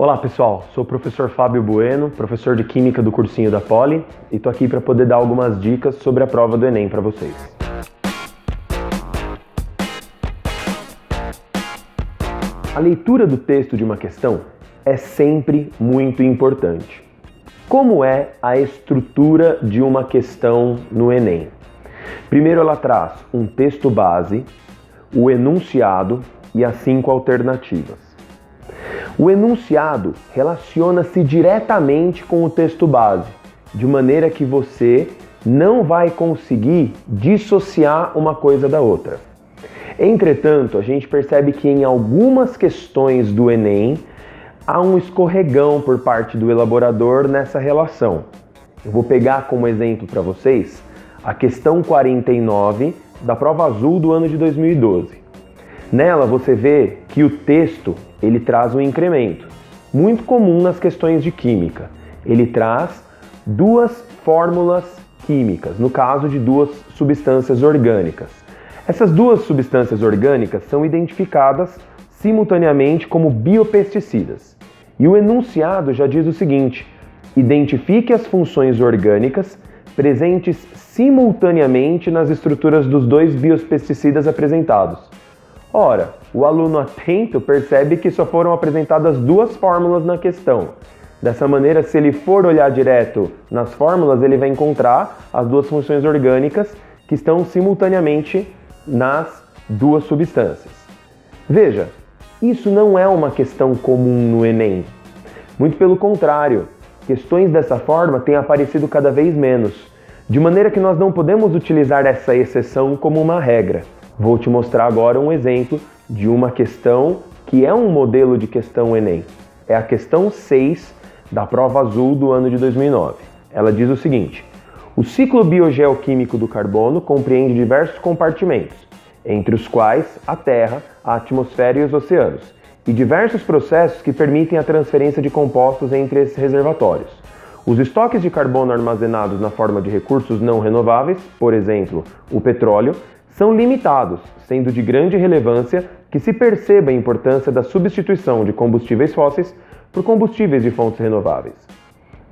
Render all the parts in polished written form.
Olá pessoal, sou o professor Fábio Bueno, professor de Química do cursinho da Poli, e estou aqui para poder dar algumas dicas sobre a prova do Enem para vocês. A leitura do texto de uma questão é sempre muito importante. Como é a estrutura de uma questão no Enem? Primeiro ela traz um texto base, o enunciado e as 5 alternativas. O enunciado relaciona-se diretamente com o texto base, de maneira que você não vai conseguir dissociar uma coisa da outra. Entretanto, a gente percebe que em algumas questões do Enem há um escorregão por parte do elaborador nessa relação. Eu vou pegar como exemplo para vocês a questão 49 da prova azul do ano de 2012. Nela você vê que o texto ele traz um incremento, muito comum nas questões de química. Ele traz 2 fórmulas químicas, no caso de 2 substâncias orgânicas. Essas 2 substâncias orgânicas são identificadas simultaneamente como biopesticidas. E o enunciado já diz o seguinte: identifique as funções orgânicas presentes simultaneamente nas estruturas dos 2 biopesticidas apresentados. Ora, o aluno atento percebe que só foram apresentadas 2 fórmulas na questão. Dessa maneira, se ele for olhar direto nas fórmulas, ele vai encontrar as 2 funções orgânicas que estão simultaneamente nas 2 substâncias. Veja, isso não é uma questão comum no Enem. Muito pelo contrário, questões dessa forma têm aparecido cada vez menos, de maneira que nós não podemos utilizar essa exceção como uma regra. Vou te mostrar agora um exemplo de uma questão que é um modelo de questão Enem. É a questão 6 da prova azul do ano de 2009. Ela diz o seguinte: o ciclo biogeoquímico do carbono compreende diversos compartimentos, entre os quais a Terra, a atmosfera e os oceanos, e diversos processos que permitem a transferência de compostos entre esses reservatórios. Os estoques de carbono armazenados na forma de recursos não renováveis, por exemplo, o petróleo, são limitados, sendo de grande relevância que se perceba a importância da substituição de combustíveis fósseis por combustíveis de fontes renováveis.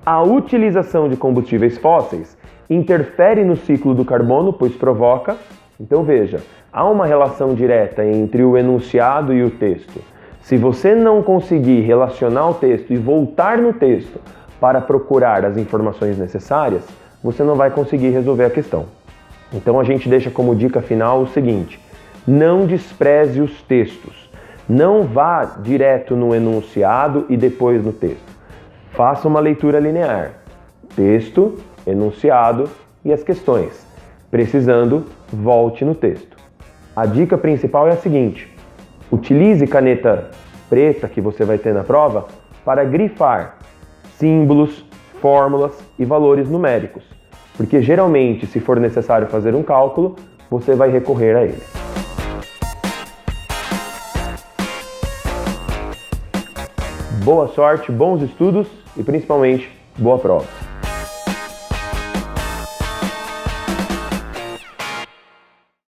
A utilização de combustíveis fósseis interfere no ciclo do carbono, pois provoca... Então veja, há uma relação direta entre o enunciado e o texto. Se você não conseguir relacionar o texto e voltar no texto para procurar as informações necessárias, você não vai conseguir resolver a questão. Então a gente deixa como dica final o seguinte: não despreze os textos. Não vá direto no enunciado e depois no texto. Faça uma leitura linear. Texto, enunciado e as questões. Precisando, volte no texto. A dica principal é a seguinte: utilize caneta preta que você vai ter na prova para grifar símbolos, fórmulas e valores numéricos. Porque geralmente, se for necessário fazer um cálculo, você vai recorrer a ele. Boa sorte, bons estudos e principalmente boa prova!